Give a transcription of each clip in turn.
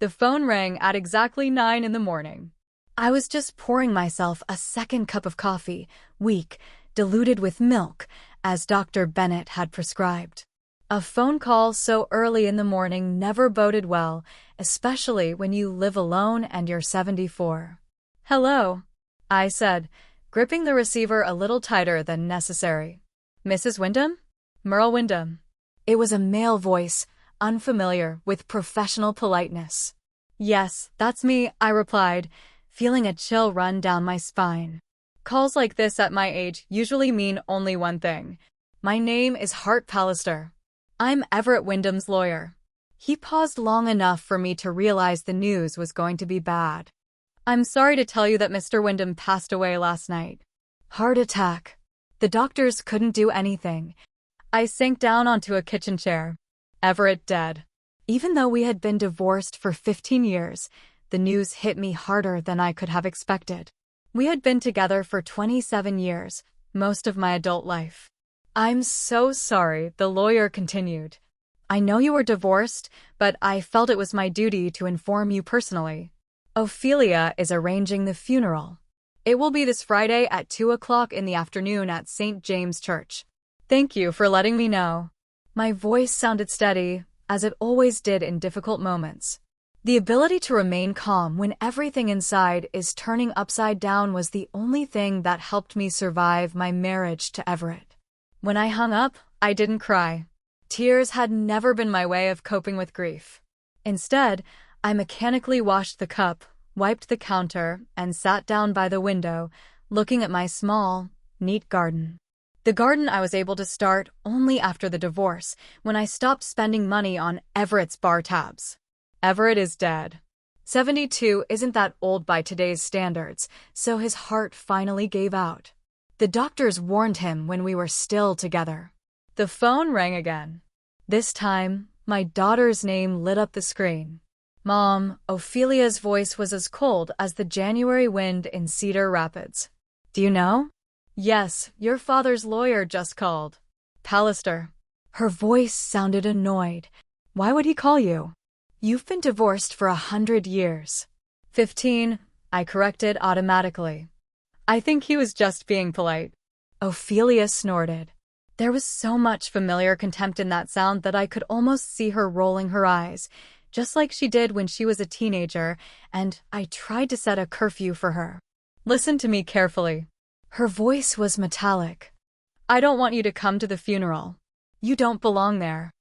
The phone rang at exactly 9 in the morning. I was just pouring myself a second cup of coffee, weak, diluted with milk, as Dr. Bennett had prescribed. A phone call so early in the morning never boded well, especially when you live alone and you're 74. "Hello," I said, gripping the receiver a little tighter than necessary. "Mrs. Windham?" "Merl Windham." It was a male voice, unfamiliar, with professional politeness. "Yes, that's me," I replied, feeling a chill run down my spine. Calls like this at my age usually mean only one thing. My name is Hart Pallister. I'm Everett Windham's lawyer. He paused long enough for me to realize the news was going to be bad. "I'm sorry to tell you that Mr. Windham passed away last night. Heart attack. The doctors couldn't do anything." I sank down onto a kitchen chair. Everett dead. Even though we had been divorced for 15 years, the news hit me harder than I could have expected. We had been together for 27 years, most of my adult life. "I'm so sorry," the lawyer continued. "I know you were divorced, but I felt it was my duty to inform you personally. Ophelia is arranging the funeral. It will be this Friday at 2 o'clock in the afternoon at St. James Church. Thank you for letting me know." My voice sounded steady, as it always did in difficult moments. The ability to remain calm when everything inside is turning upside down was the only thing that helped me survive my marriage to Everett. When I hung up, I didn't cry. Tears had never been my way of coping with grief. Instead, I mechanically washed the cup, wiped the counter, and sat down by the window, looking at my small, neat garden. The garden I was able to start only after the divorce, when I stopped spending money on Everett's bar tabs. Everett is dead. 72 isn't that old by today's standards, so his heart finally gave out. The doctors warned him when we were still together. The phone rang again. This time, my daughter's name lit up the screen. "Mom," Ophelia's voice was as cold as the January wind in Cedar Rapids. "Do you know?" "Yes, your father's lawyer just called. Pallister." Her voice sounded annoyed. "Why would he call you?" "You've been divorced for 100 years. 15, I corrected automatically. I think he was just being polite. Ophelia snorted. There was so much familiar contempt in that sound that I could almost see her rolling her eyes, just like she did when she was a teenager, and I tried to set a curfew for her. "Listen to me carefully." Her voice was metallic. "I don't want you to come to the funeral. You don't belong there."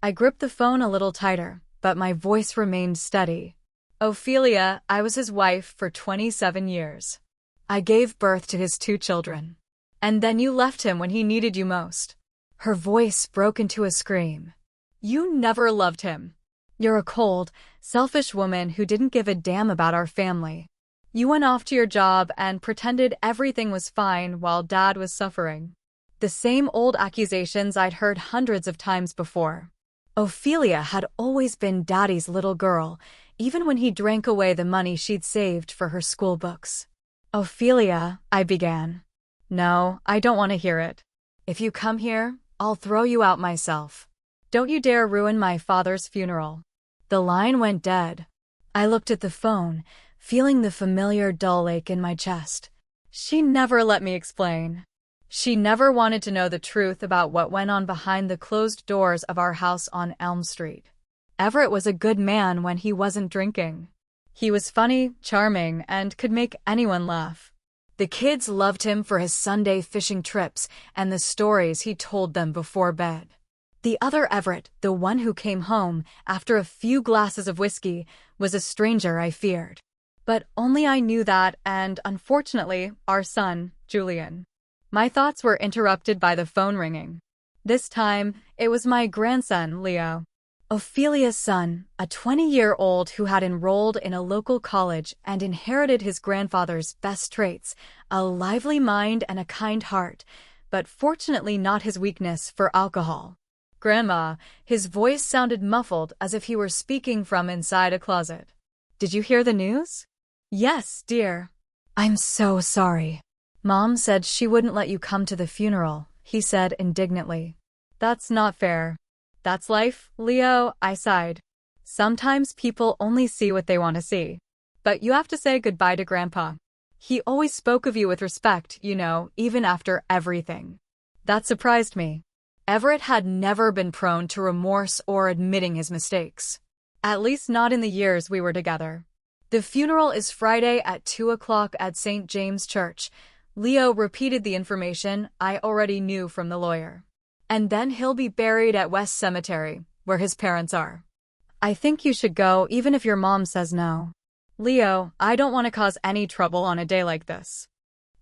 I gripped the phone a little tighter, but my voice remained steady. "Ophelia, I was his wife for 27 years. I gave birth to his 2 children. And then you left him when he needed you most." Her voice broke into a scream. "You never loved him. You're a cold, selfish woman who didn't give a damn about our family. You went off to your job and pretended everything was fine while Dad was suffering." The same old accusations I'd heard hundreds of times before. Ophelia had always been Daddy's little girl, even when he drank away the money she'd saved for her school books. "Ophelia," I began. "No, I don't want to hear it. If you come here, I'll throw you out myself. Don't you dare ruin my father's funeral." The line went dead. I looked at the phone, feeling the familiar dull ache in my chest. She never let me explain. She never wanted to know the truth about what went on behind the closed doors of our house on Elm Street. Everett was a good man when he wasn't drinking. He was funny, charming, and could make anyone laugh. The kids loved him for his Sunday fishing trips and the stories he told them before bed. The other Everett, the one who came home after a few glasses of whiskey, was a stranger I feared. But only I knew that, and unfortunately, our son, Julian. My thoughts were interrupted by the phone ringing. This time, it was my grandson, Leo. Ophelia's son, a 20-year-old who had enrolled in a local college and inherited his grandfather's best traits, a lively mind and a kind heart, but fortunately not his weakness for alcohol. "Grandma," his voice sounded muffled as if he were speaking from inside a closet. "Did you hear the news?" "Yes, dear." "I'm so sorry." "Mom said she wouldn't let you come to the funeral," he said indignantly. "That's not fair." "That's life, Leo," I sighed. Sometimes people only see what they want to see. But you have to say goodbye to Grandpa. He always spoke of you with respect, even after everything. That surprised me. Everett had never been prone to remorse or admitting his mistakes. At least not in the years we were together. The funeral is Friday at 2 o'clock at St. James Church. Leo repeated the information I already knew from the lawyer. And then he'll be buried at West Cemetery, where his parents are. I think you should go even if your mom says no. Leo, I don't want to cause any trouble on a day like this.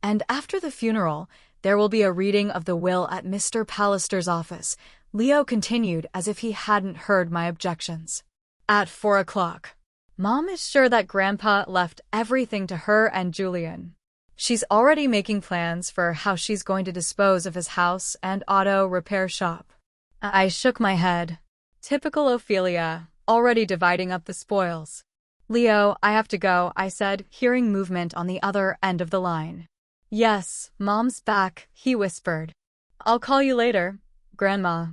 And after the funeral, there will be a reading of the will at Mr. Pallister's office. Leo continued as if he hadn't heard my objections. At 4 o'clock. Mom is sure that Grandpa left everything to her and Julian. She's already making plans for how she's going to dispose of his house and auto repair shop. I shook my head. Typical Ophelia, already dividing up the spoils. Leo, I have to go, I said, hearing movement on the other end of the line. Yes, Mom's back, he whispered. I'll call you later, Grandma.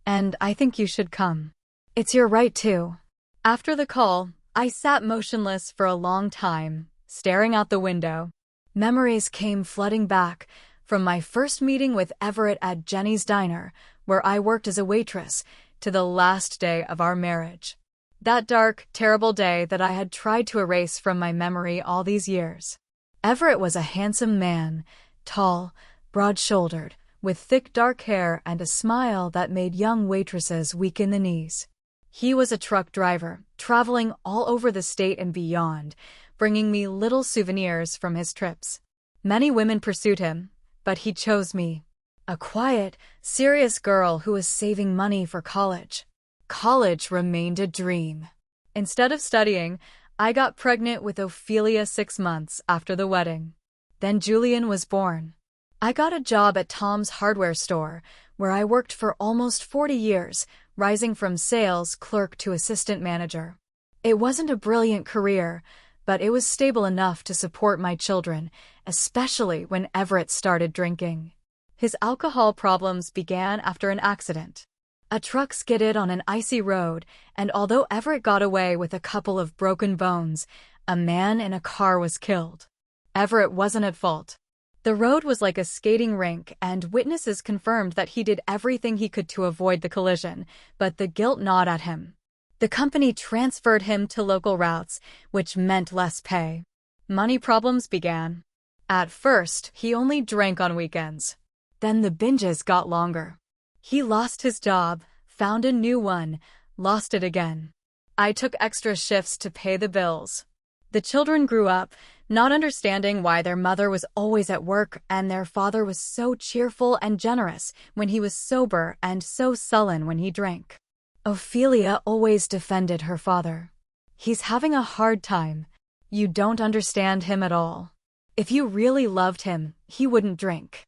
And I think you should come. It's your right to. After the call, I sat motionless for a long time, staring out the window. Memories came flooding back from my first meeting with Everett at Jenny's Diner, where I worked as a waitress, to the last day of our marriage. That dark, terrible day that I had tried to erase from my memory all these years. Everett was a handsome man, tall, broad-shouldered, with thick dark hair and a smile that made young waitresses weak in the knees. He was a truck driver, traveling all over the state and beyond, bringing me little souvenirs from his trips. Many women pursued him, but he chose me. A quiet, serious girl who was saving money for college. College remained a dream. Instead of studying, I got pregnant with Ophelia 6 months after the wedding. Then Julian was born. I got a job at Tom's hardware store, where I worked for almost 40 years, rising from sales clerk to assistant manager. It wasn't a brilliant career, but it was stable enough to support my children, especially when Everett started drinking. His alcohol problems began after an accident. A truck skidded on an icy road, and although Everett got away with a couple of broken bones, a man in a car was killed. Everett wasn't at fault. The road was like a skating rink, and witnesses confirmed that he did everything he could to avoid the collision, but the guilt gnawed at him. The company transferred him to local routes, which meant less pay. Money problems began. At first, he only drank on weekends. Then the binges got longer. He lost his job, found a new one, lost it again. I took extra shifts to pay the bills. The children grew up, not understanding why their mother was always at work and their father was so cheerful and generous when he was sober and so sullen when he drank. Ophelia always defended her father. He's having a hard time. You don't understand him at all. If you really loved him, he wouldn't drink.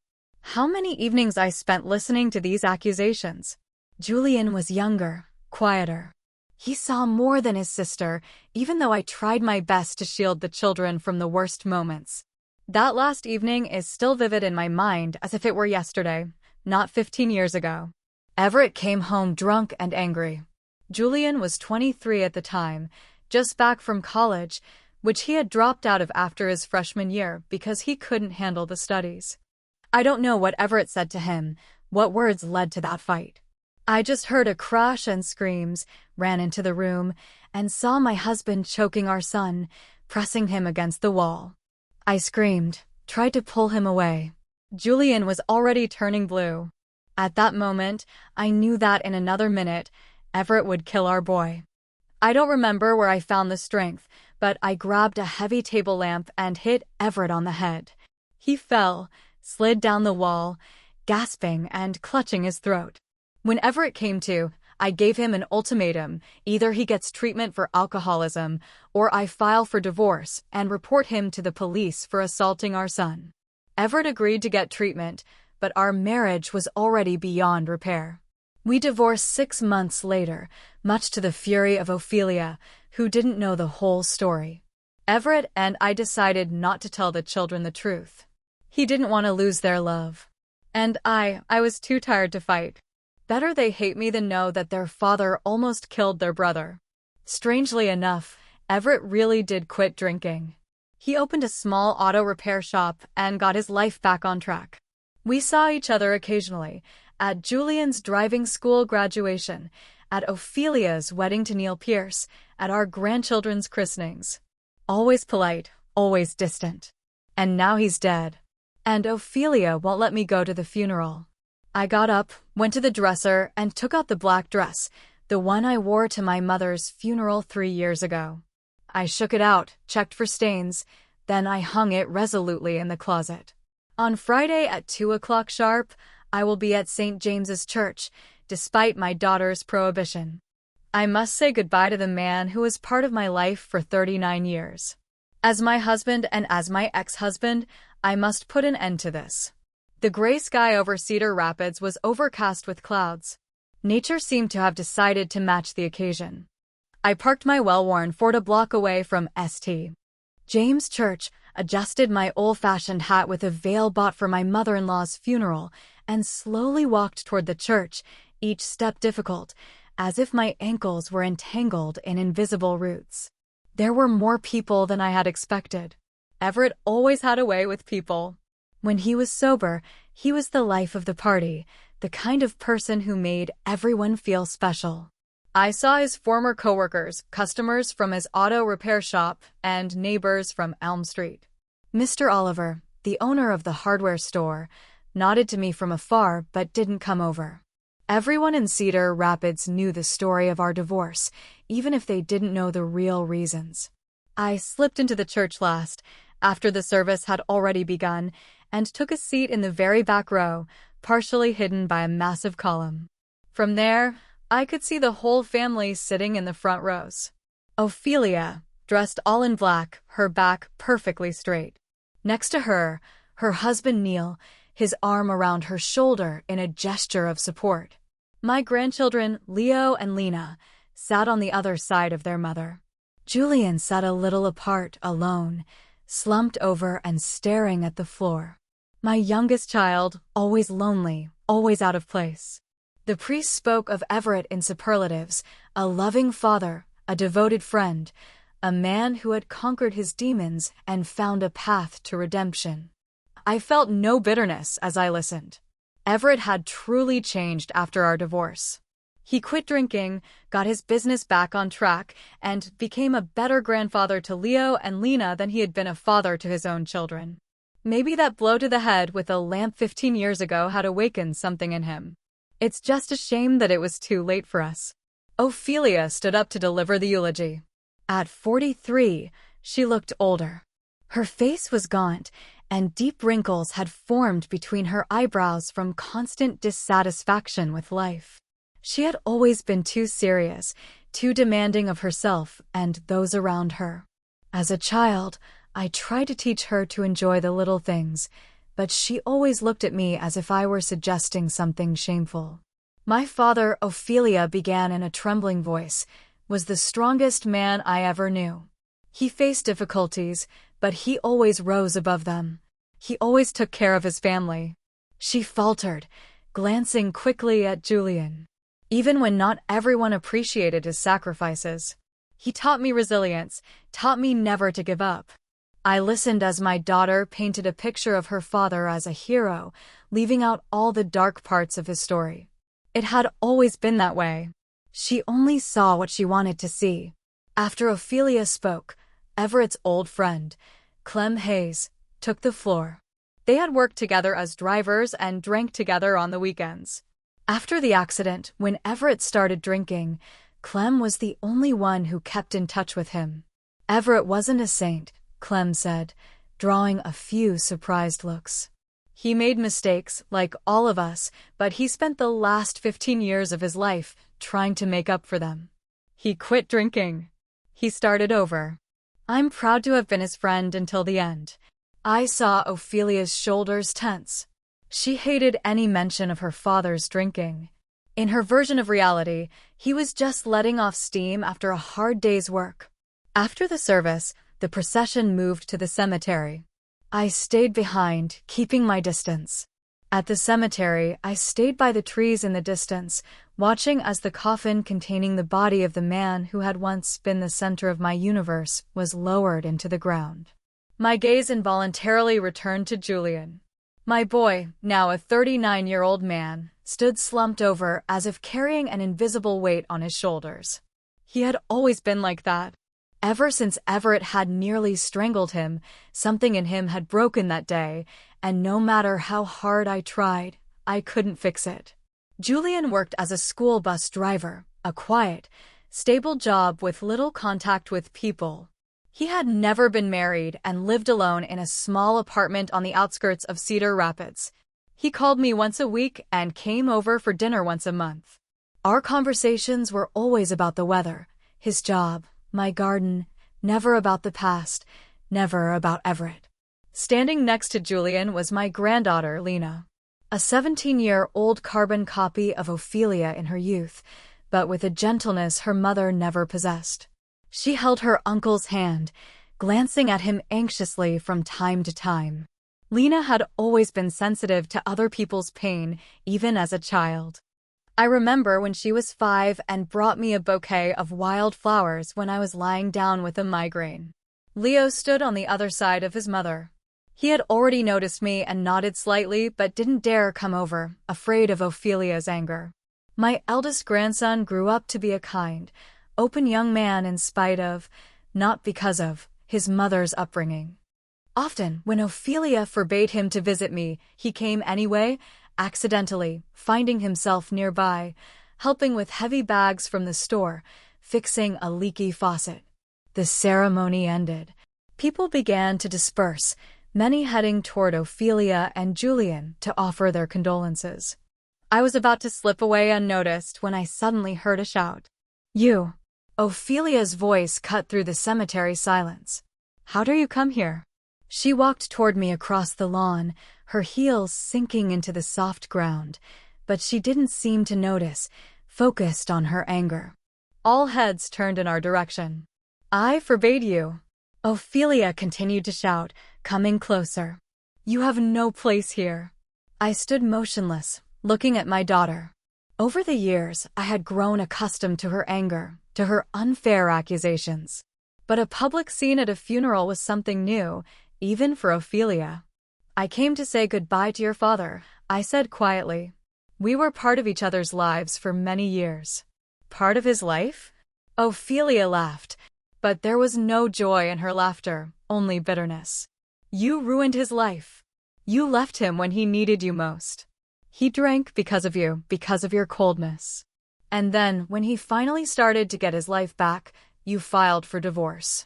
How many evenings I spent listening to these accusations. Julian was younger, quieter. He saw more than his sister, even though I tried my best to shield the children from the worst moments. That last evening is still vivid in my mind as if it were yesterday, not 15 years ago. Everett came home drunk and angry. Julian was 23 at the time, just back from college, which he had dropped out of after his freshman year because he couldn't handle the studies. I don't know what Everett said to him, what words led to that fight. I just heard a crash and screams, ran into the room, and saw my husband choking our son, pressing him against the wall. I screamed, tried to pull him away. Julian was already turning blue. At that moment, I knew that in another minute, Everett would kill our boy. I don't remember where I found the strength, but I grabbed a heavy table lamp and hit Everett on the head. He fell, slid down the wall, gasping and clutching his throat. When Everett came to, I gave him an ultimatum: either he gets treatment for alcoholism, or I file for divorce and report him to the police for assaulting our son. Everett agreed to get treatment, but our marriage was already beyond repair. We divorced 6 months later, much to the fury of Ophelia, who didn't know the whole story. Everett and I decided not to tell the children the truth. He didn't want to lose their love. And I was too tired to fight. Better they hate me than know that their father almost killed their brother. Strangely enough, Everett really did quit drinking. He opened a small auto repair shop and got his life back on track. We saw each other occasionally, at Julian's driving school graduation, at Ophelia's wedding to Neil Pierce, at our grandchildren's christenings. Always polite, always distant. And now he's dead. And Ophelia won't let me go to the funeral. I got up, went to the dresser, and took out the black dress, the one I wore to my mother's funeral 3 years ago. I shook it out, checked for stains, then I hung it resolutely in the closet. On Friday at 2 o'clock sharp, I will be at St. James's Church, despite my daughter's prohibition. I must say goodbye to the man who was part of my life for 39 years. As my husband and as my ex-husband, I must put an end to this. The gray sky over Cedar Rapids was overcast with clouds. Nature seemed to have decided to match the occasion. I parked my well-worn Ford a block away from St. James Church, adjusted my old-fashioned hat with a veil bought for my mother-in-law's funeral, and slowly walked toward the church, each step difficult, as if my ankles were entangled in invisible roots. There were more people than I had expected. Everett always had a way with people. When he was sober, he was the life of the party, the kind of person who made everyone feel special. I saw his former coworkers, customers from his auto repair shop, and neighbors from Elm Street. Mr. Oliver, the owner of the hardware store, nodded to me from afar but didn't come over. Everyone in Cedar Rapids knew the story of our divorce, even if they didn't know the real reasons. I slipped into the church last, after the service had already begun, and took a seat in the very back row, partially hidden by a massive column. From there, I could see the whole family sitting in the front rows. Ophelia, dressed all in black, her back perfectly straight. Next to her, her husband Neil, his arm around her shoulder in a gesture of support. My grandchildren, Leo and Lena, sat on the other side of their mother. Julian sat a little apart, alone, slumped over and staring at the floor. My youngest child, always lonely, always out of place. The priest spoke of Everett in superlatives, a loving father, a devoted friend, a man who had conquered his demons and found a path to redemption. I felt no bitterness as I listened. Everett had truly changed after our divorce. He quit drinking, got his business back on track, and became a better grandfather to Leo and Lena than he had been a father to his own children. Maybe that blow to the head with a lamp 15 years ago had awakened something in him. It's just a shame that it was too late for us. Ophelia stood up to deliver the eulogy. At 43, she looked older. Her face was gaunt, and deep wrinkles had formed between her eyebrows from constant dissatisfaction with life. She had always been too serious, too demanding of herself and those around her. As a child, I tried to teach her to enjoy the little things, but she always looked at me as if I were suggesting something shameful. My father, Ophelia began in a trembling voice, was the strongest man I ever knew. He faced difficulties, but he always rose above them. He always took care of his family. She faltered, glancing quickly at Julian. Even when not everyone appreciated his sacrifices. He taught me resilience, taught me never to give up. I listened as my daughter painted a picture of her father as a hero, leaving out all the dark parts of his story. It had always been that way. She only saw what she wanted to see. After Ophelia spoke, Everett's old friend, Clem Hayes, took the floor. They had worked together as drivers and drank together on the weekends. After the accident, when Everett started drinking, Clem was the only one who kept in touch with him. Everett wasn't a saint, Clem said, drawing a few surprised looks. He made mistakes, like all of us, but he spent the last 15 years of his life trying to make up for them. He quit drinking. He started over. I'm proud to have been his friend until the end. I saw Ophelia's shoulders tense. She hated any mention of her father's drinking. In her version of reality, he was just letting off steam after a hard day's work. After the service, the procession moved to the cemetery. I stayed behind, keeping my distance. At the cemetery, I stayed by the trees in the distance, watching as the coffin containing the body of the man who had once been the center of my universe was lowered into the ground. My gaze involuntarily returned to Julian. My boy, now a 39-year-old man, stood slumped over as if carrying an invisible weight on his shoulders. He had always been like that. Ever since Everett had nearly strangled him, something in him had broken that day, and no matter how hard I tried, I couldn't fix it. Julian worked as a school bus driver, a quiet, stable job with little contact with people. He had never been married and lived alone in a small apartment on the outskirts of Cedar Rapids. He called me once a week and came over for dinner once a month. Our conversations were always about the weather, his job, my garden, never about the past, never about Everett. Standing next to Julian was my granddaughter, Lena, a 17-year-old carbon copy of Ophelia in her youth, but with a gentleness her mother never possessed. She held her uncle's hand, glancing at him anxiously from time to time. Lena had always been sensitive to other people's pain, even as a child. I remember when she was 5 and brought me a bouquet of wild flowers when I was lying down with a migraine. Leo stood on the other side of his mother. He had already noticed me and nodded slightly but didn't dare come over, afraid of Ophelia's anger. My eldest grandson grew up to be a kind, open young man in spite of, not because of, his mother's upbringing. Often, when Ophelia forbade him to visit me, he came anyway, accidentally, finding himself nearby, helping with heavy bags from the store, fixing a leaky faucet. The ceremony ended. People began to disperse, many heading toward Ophelia and Julian to offer their condolences. I was about to slip away unnoticed when I suddenly heard a shout. "You!" Ophelia's voice cut through the cemetery silence. "How dare you come here?" She walked toward me across the lawn, her heels sinking into the soft ground, but she didn't seem to notice, focused on her anger. All heads turned in our direction. "I forbade you," Ophelia continued to shout, coming closer. "You have no place here." I stood motionless, looking at my daughter. Over the years, I had grown accustomed to her anger, to her unfair accusations. But a public scene at a funeral was something new, even for Ophelia. "I came to say goodbye to your father," I said quietly. "We were part of each other's lives for many years." "Part of his life?" Ophelia laughed, but there was no joy in her laughter, only bitterness. "You ruined his life. You left him when he needed you most. He drank because of you, because of your coldness. And then, when he finally started to get his life back, you filed for divorce."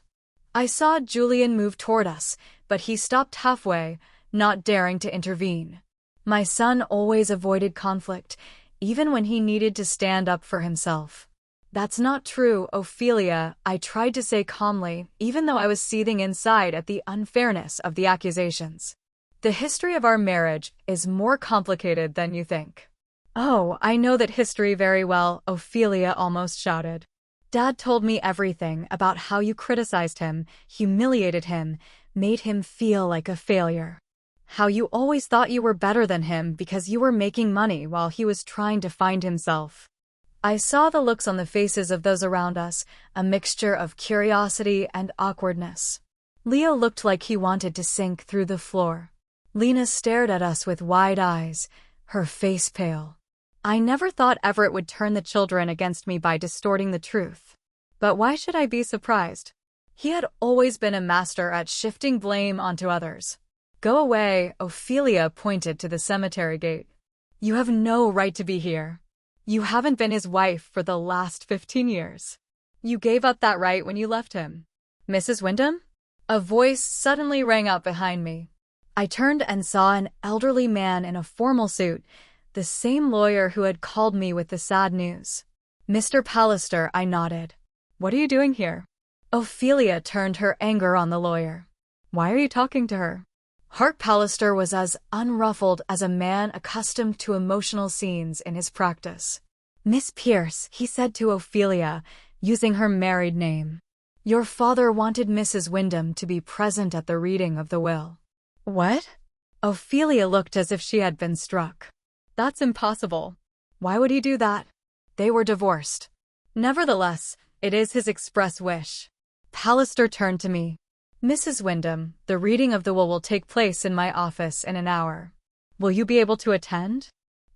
I saw Julian move toward us, but he stopped halfway, not daring to intervene. My son always avoided conflict, even when he needed to stand up for himself. "That's not true, Ophelia," I tried to say calmly, even though I was seething inside at the unfairness of the accusations. "The history of our marriage is more complicated than you think." "Oh, I know that history very well," Ophelia almost shouted. "Dad told me everything about how you criticized him, humiliated him, made him feel like a failure. How you always thought you were better than him because you were making money while he was trying to find himself." I saw the looks on the faces of those around us, a mixture of curiosity and awkwardness. Leo looked like he wanted to sink through the floor. Lena stared at us with wide eyes, her face pale. I never thought Everett would turn the children against me by distorting the truth. But why should I be surprised? He had always been a master at shifting blame onto others. "Go away," Ophelia pointed to the cemetery gate. "You have no right to be here. You haven't been his wife for the last 15 years. You gave up that right when you left him." "Mrs. Windham?" A voice suddenly rang out behind me. I turned and saw an elderly man in a formal suit, the same lawyer who had called me with the sad news. "Mr. Pallister," I nodded. "What are you doing here?" Ophelia turned her anger on the lawyer. "Why are you talking to her?" Hart Pallister was as unruffled as a man accustomed to emotional scenes in his practice. "Miss Pierce," he said to Ophelia, using her married name. "Your father wanted Mrs. Windham to be present at the reading of the will." "What?" Ophelia looked as if she had been struck. That's impossible. Why would he do that? They were divorced. Nevertheless, it is his express wish. Pallister turned to me. Mrs. Windham, the reading of the will take place in my office in an hour. Will you be able to attend?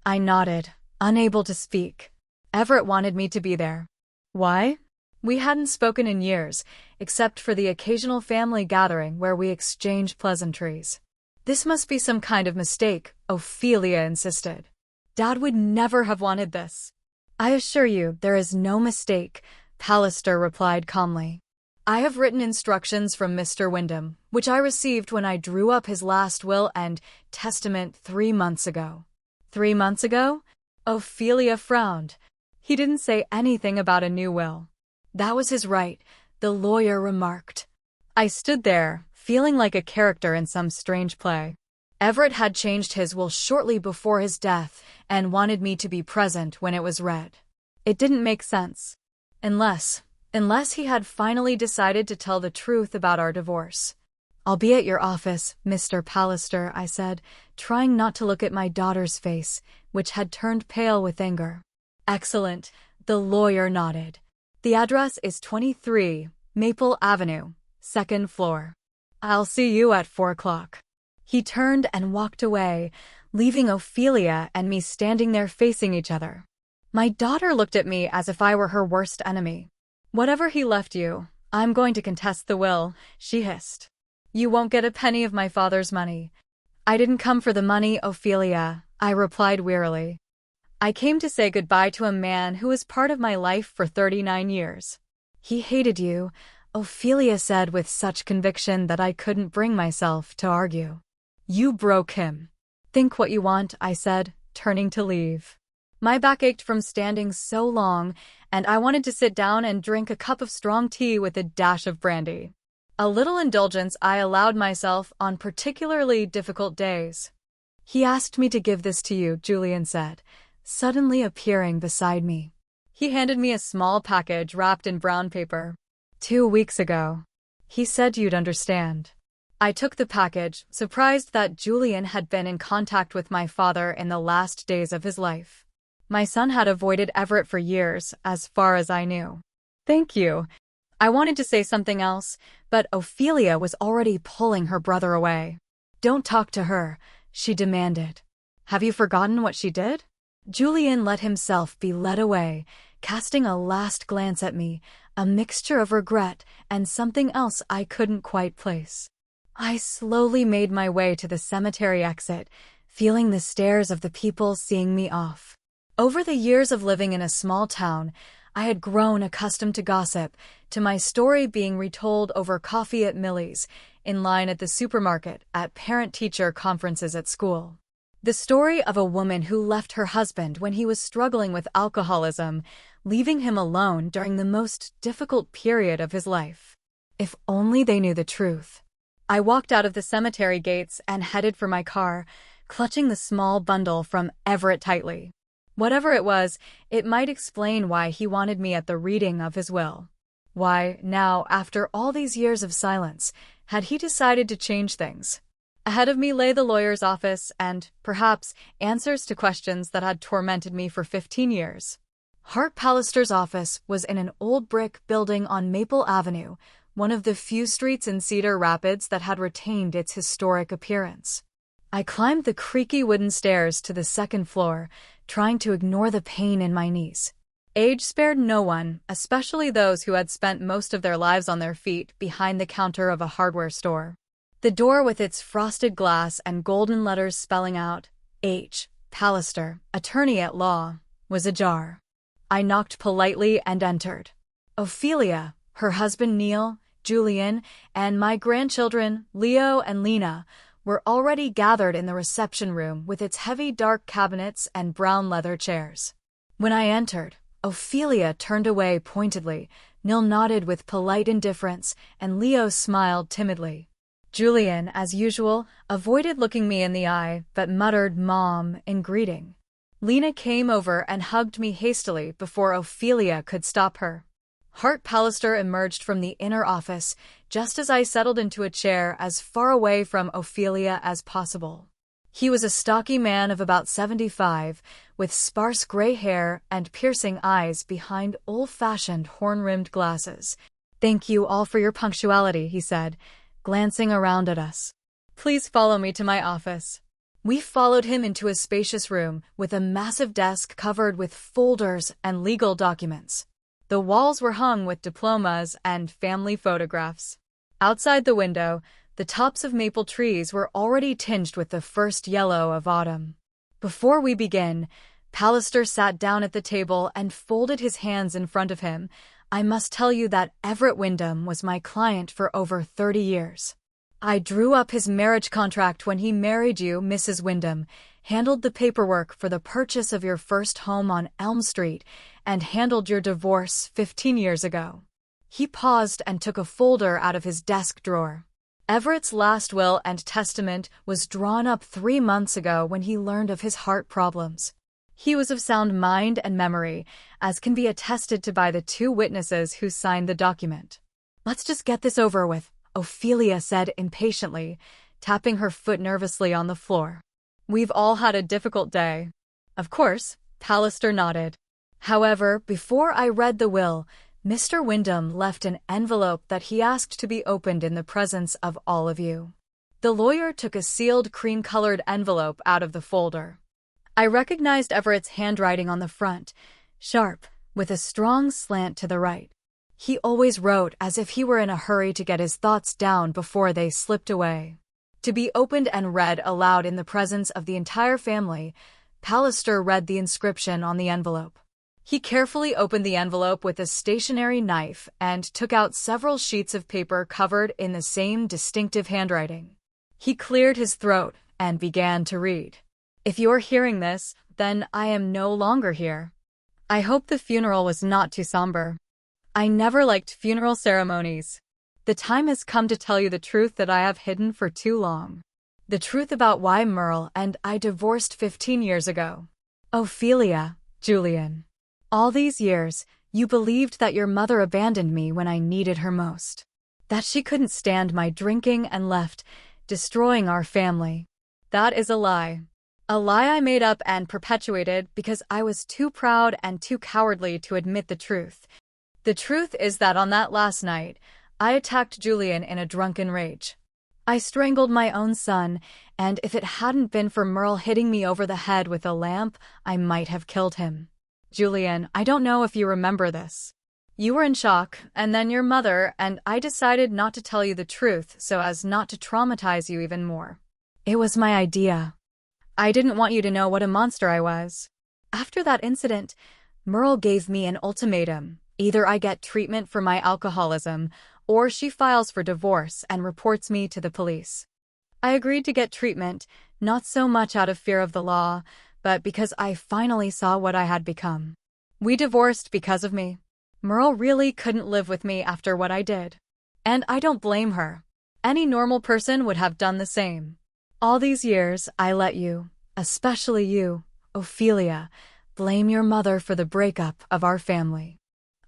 I nodded, unable to speak. Everett wanted me to be there. Why? We hadn't spoken in years, except for the occasional family gathering where we exchanged pleasantries. This must be some kind of mistake, Ophelia insisted. Dad would never have wanted this. I assure you there is no mistake, Pallister replied calmly. I have written instructions from Mr. Windham, which I received when I drew up his last will and testament 3 months ago. 3 months ago? Ophelia frowned. He didn't say anything about a new will. That was his right, the lawyer remarked. I stood there, feeling like a character in some strange play. Everett had changed his will shortly before his death and wanted me to be present when it was read. It didn't make sense. Unless he had finally decided to tell the truth about our divorce. I'll be at your office, Mr. Pallister, I said, trying not to look at my daughter's face, which had turned pale with anger. Excellent, the lawyer nodded. The address is 23 Maple Avenue, 2nd floor. I'll see you at 4 o'clock. He turned and walked away, leaving Ophelia and me standing there facing each other. My daughter looked at me as if I were her worst enemy. Whatever he left you, I'm going to contest the will, she hissed. You won't get a penny of my father's money. I didn't come for the money, Ophelia, I replied wearily. I came to say goodbye to a man who was part of my life for 39 years. He hated you, Ophelia said with such conviction that I couldn't bring myself to argue. You broke him. Think what you want, I said, turning to leave. My back ached from standing so long, and I wanted to sit down and drink a cup of strong tea with a dash of brandy. A little indulgence I allowed myself on particularly difficult days. He asked me to give this to you, Julian said, suddenly appearing beside me. He handed me a small package wrapped in brown paper. 2 weeks ago. He said you'd understand. I took the package, surprised that Julian had been in contact with my father in the last days of his life. My son had avoided Everett for years, as far as I knew. Thank you. I wanted to say something else, but Ophelia was already pulling her brother away. Don't talk to her, she demanded. Have you forgotten what she did? Julian let himself be led away, casting a last glance at me, a mixture of regret and something else I couldn't quite place. I slowly made my way to the cemetery exit, feeling the stares of the people seeing me off. Over the years of living in a small town, I had grown accustomed to gossip, to my story being retold over coffee at Millie's, in line at the supermarket, at parent-teacher conferences at school. The story of a woman who left her husband when he was struggling with alcoholism, leaving him alone during the most difficult period of his life. If only they knew the truth. I walked out of the cemetery gates and headed for my car, clutching the small bundle from Everett tightly. Whatever it was, it might explain why he wanted me at the reading of his will. Why, now, after all these years of silence, had he decided to change things? Ahead of me lay the lawyer's office and, perhaps, answers to questions that had tormented me for 15 years. Hart Pallister's office was in an old brick building on Maple Avenue, one of the few streets in Cedar Rapids that had retained its historic appearance. I climbed the creaky wooden stairs to the 2nd floor, trying to ignore the pain in my knees. Age spared no one, especially those who had spent most of their lives on their feet behind the counter of a hardware store. The door with its frosted glass and golden letters spelling out, H. Pallister, attorney at law, was ajar. I knocked politely and entered. Ophelia, her husband Neil, Julian, and my grandchildren, Leo and Lena, were already gathered in the reception room with its heavy dark cabinets and brown leather chairs. When I entered, Ophelia turned away pointedly, Neil nodded with polite indifference, and Leo smiled timidly. Julian, as usual, avoided looking me in the eye, but muttered "Mom" in greeting. Lena came over and hugged me hastily before Ophelia could stop her. Hart Pallister emerged from the inner office just as I settled into a chair as far away from Ophelia as possible. He was a stocky man of about 75, with sparse gray hair and piercing eyes behind old-fashioned horn-rimmed glasses. "Thank you all for your punctuality," he said, glancing around at us. "Please follow me to my office." We followed him into a spacious room with a massive desk covered with folders and legal documents. The walls were hung with diplomas and family photographs. Outside the window, the tops of maple trees were already tinged with the first yellow of autumn. Before we begin, Pallister sat down at the table and folded his hands in front of him. "I must tell you that Everett Windham was my client for over 30 years. I drew up his marriage contract when he married you, Mrs. Windham, handled the paperwork for the purchase of your first home on Elm Street, and handled your divorce 15 years ago." He paused and took a folder out of his desk drawer. "Everett's last will and testament was drawn up 3 months ago when he learned of his heart problems. He was of sound mind and memory, as can be attested to by the 2 witnesses who signed the document." "Let's just get this over with," Ophelia said impatiently, tapping her foot nervously on the floor. "We've all had a difficult day." "Of course," Pallister nodded. "However, before I read the will, Mr. Windham left an envelope that he asked to be opened in the presence of all of you." The lawyer took a sealed cream-colored envelope out of the folder. I recognized Everett's handwriting on the front, sharp, with a strong slant to the right. He always wrote as if he were in a hurry to get his thoughts down before they slipped away. To be opened and read aloud in the presence of the entire family, Pallister read the inscription on the envelope. He carefully opened the envelope with a stationary knife and took out several sheets of paper covered in the same distinctive handwriting. He cleared his throat and began to read. "If you're hearing this, then I am no longer here. I hope the funeral was not too somber. I never liked funeral ceremonies. The time has come to tell you the truth that I have hidden for too long. The truth about why Merl and I divorced 15 years ago. Ophelia, Julian. All these years, you believed that your mother abandoned me when I needed her most. That she couldn't stand my drinking and left, destroying our family. That is a lie. A lie I made up and perpetuated because I was too proud and too cowardly to admit the truth. The truth is that on that last night, I attacked Julian in a drunken rage. I strangled my own son, and if it hadn't been for Merl hitting me over the head with a lamp, I might have killed him. Julian, I don't know if you remember this. You were in shock, and then your mother, and I decided not to tell you the truth so as not to traumatize you even more. It was my idea. I didn't want you to know what a monster I was. After that incident, Merl gave me an ultimatum. Either I get treatment for my alcoholism, or she files for divorce and reports me to the police. I agreed to get treatment, not so much out of fear of the law, but because I finally saw what I had become. We divorced because of me. Merl really couldn't live with me after what I did. And I don't blame her. Any normal person would have done the same. All these years, I let you, especially you, Ophelia, blame your mother for the breakup of our family.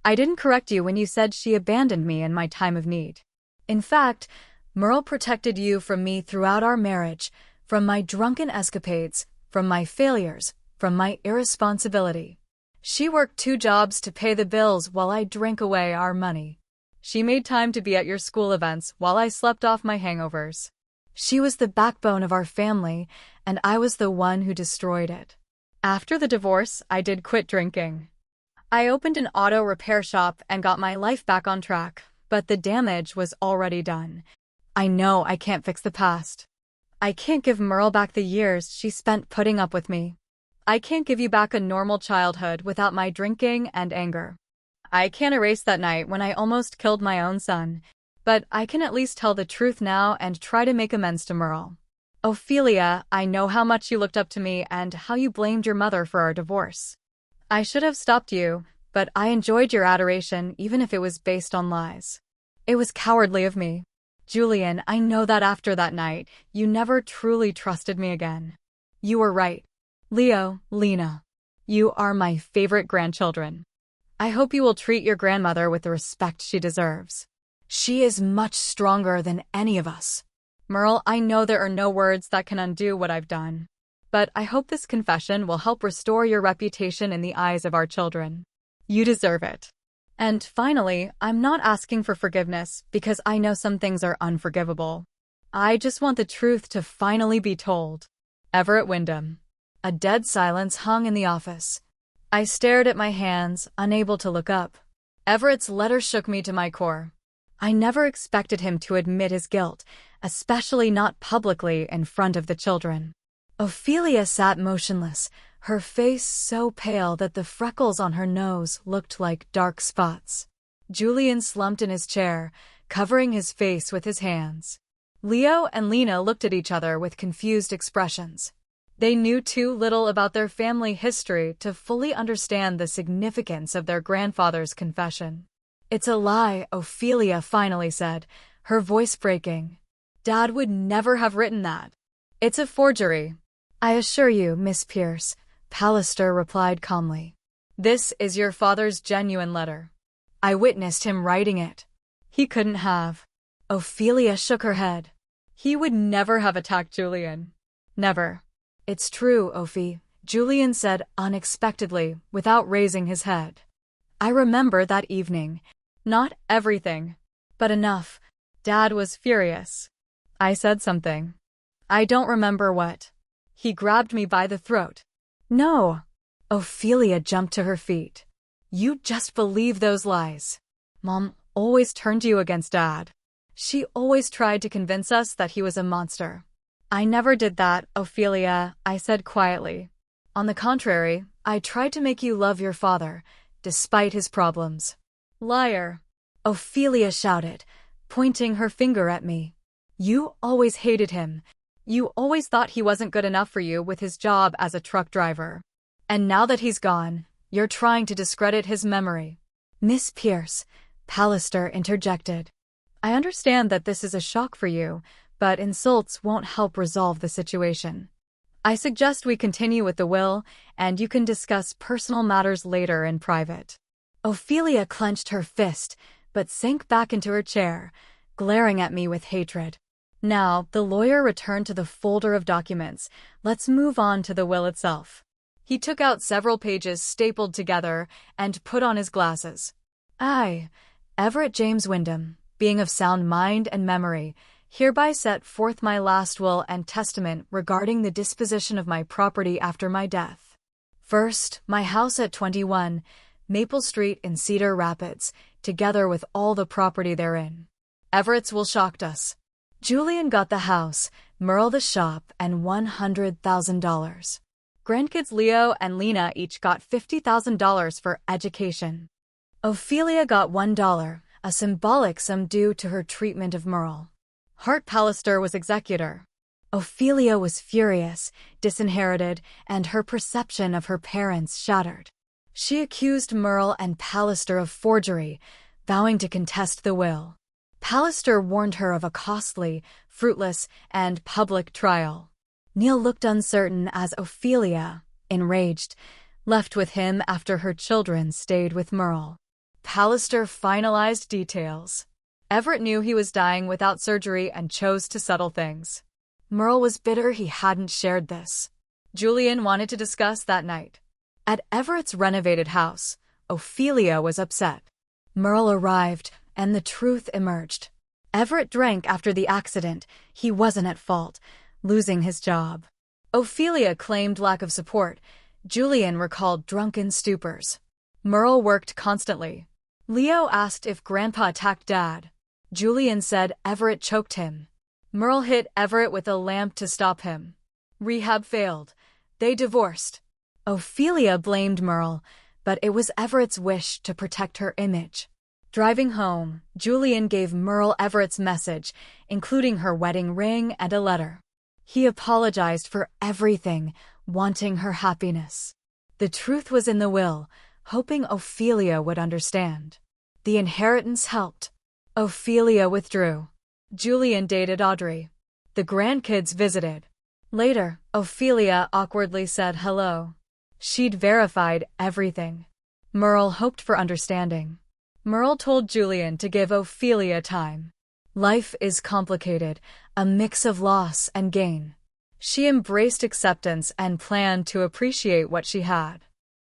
I didn't correct you when you said she abandoned me in my time of need. In fact, Merl protected you from me throughout our marriage, from my drunken escapades, from my failures, from my irresponsibility. She worked 2 jobs to pay the bills while I drank away our money. She made time to be at your school events while I slept off my hangovers. She was the backbone of our family, and I was the one who destroyed it. After the divorce, I did quit drinking. I opened an auto repair shop and got my life back on track, but the damage was already done. I know I can't fix the past. I can't give Merl back the years she spent putting up with me. I can't give you back a normal childhood without my drinking and anger. I can't erase that night when I almost killed my own son, but I can at least tell the truth now and try to make amends to Merl. Ophelia, I know how much you looked up to me and how you blamed your mother for our divorce. I should have stopped you, but I enjoyed your adoration even if it was based on lies. It was cowardly of me. Julian, I know that after that night, you never truly trusted me again. You were right. Leo, Lena, you are my favorite grandchildren. I hope you will treat your grandmother with the respect she deserves. She is much stronger than any of us. Merle, I know there are no words that can undo what I've done. But I hope this confession will help restore your reputation in the eyes of our children. You deserve it. And finally, I'm not asking for forgiveness because I know some things are unforgivable. I just want the truth to finally be told. Everett Windham. A dead silence hung in the office. I stared at my hands, unable to look up. Everett's letter shook me to my core. I never expected him to admit his guilt, especially not publicly in front of the children. Ophelia sat motionless, her face so pale that the freckles on her nose looked like dark spots. Julian slumped in his chair, covering his face with his hands. Leo and Lena looked at each other with confused expressions. They knew too little about their family history to fully understand the significance of their grandfather's confession. "It's a lie," Ophelia finally said, her voice breaking. "Dad would never have written that. It's a forgery." "I assure you, Miss Pierce," Pallister replied calmly. "This is your father's genuine letter. I witnessed him writing it. He couldn't have." Ophelia shook her head. "He would never have attacked Julian. Never." "It's true, Ophi," Julian said unexpectedly, without raising his head. "I remember that evening. Not everything, but enough." Dad was furious. I said something. I don't remember what. He grabbed me by the throat. "No." Ophelia jumped to her feet. "You just believe those lies. Mom always turned you against Dad. She always tried to convince us that he was a monster." "I never did that, Ophelia," I said quietly. "On the contrary, I tried to make you love your father, despite his problems." "Liar," Ophelia shouted, pointing her finger at me. "You always hated him. You always thought he wasn't good enough for you with his job as a truck driver. And now that he's gone, you're trying to discredit his memory." "Miss Pierce," Pallister interjected. "I understand that this is a shock for you, but insults won't help resolve the situation. I suggest we continue with the will, and you can discuss personal matters later in private." Ophelia clenched her fist, but sank back into her chair, glaring at me with hatred. Now, the lawyer returned to the folder of documents. "Let's move on to the will itself." He took out several pages stapled together and put on his glasses. "I, Everett James Windham, being of sound mind and memory, hereby set forth my last will and testament regarding the disposition of my property after my death. First, my house at 21 Maple Street in Cedar Rapids, together with all the property therein." Everett's will shocked us. Julian got the house, Merl the shop, and $100,000. Grandkids Leo and Lena each got $50,000 for education. Ophelia got $1, a symbolic sum due to her treatment of Merl. Hart Pallister was executor. Ophelia was furious, disinherited, and her perception of her parents shattered. She accused Merl and Pallister of forgery, vowing to contest the will. Pallister warned her of a costly, fruitless, and public trial. Neil looked uncertain as Ophelia, enraged, left with him after her children stayed with Merl. Pallister finalized details. Everett knew he was dying without surgery and chose to settle things. Merl was bitter he hadn't shared this. Julian wanted to discuss that night. At Everett's renovated house, Ophelia was upset. Merl arrived, and the truth emerged. Everett drank after the accident. He wasn't at fault, losing his job. Ophelia claimed lack of support. Julian recalled drunken stupors. Merl worked constantly. Leo asked if Grandpa attacked Dad. Julian said Everett choked him. Merl hit Everett with a lamp to stop him. Rehab failed. They divorced. Ophelia blamed Merl, but it was Everett's wish to protect her image. Driving home, Julian gave Merl Everett's message, including her wedding ring and a letter. He apologized for everything, wanting her happiness. The truth was in the will, hoping Ophelia would understand. The inheritance helped. Ophelia withdrew. Julian dated Audrey. The grandkids visited. Later, Ophelia awkwardly said hello. She'd verified everything. Merl hoped for understanding. Merl told Julian to give Ophelia time. Life is complicated, a mix of loss and gain. She embraced acceptance and planned to appreciate what she had.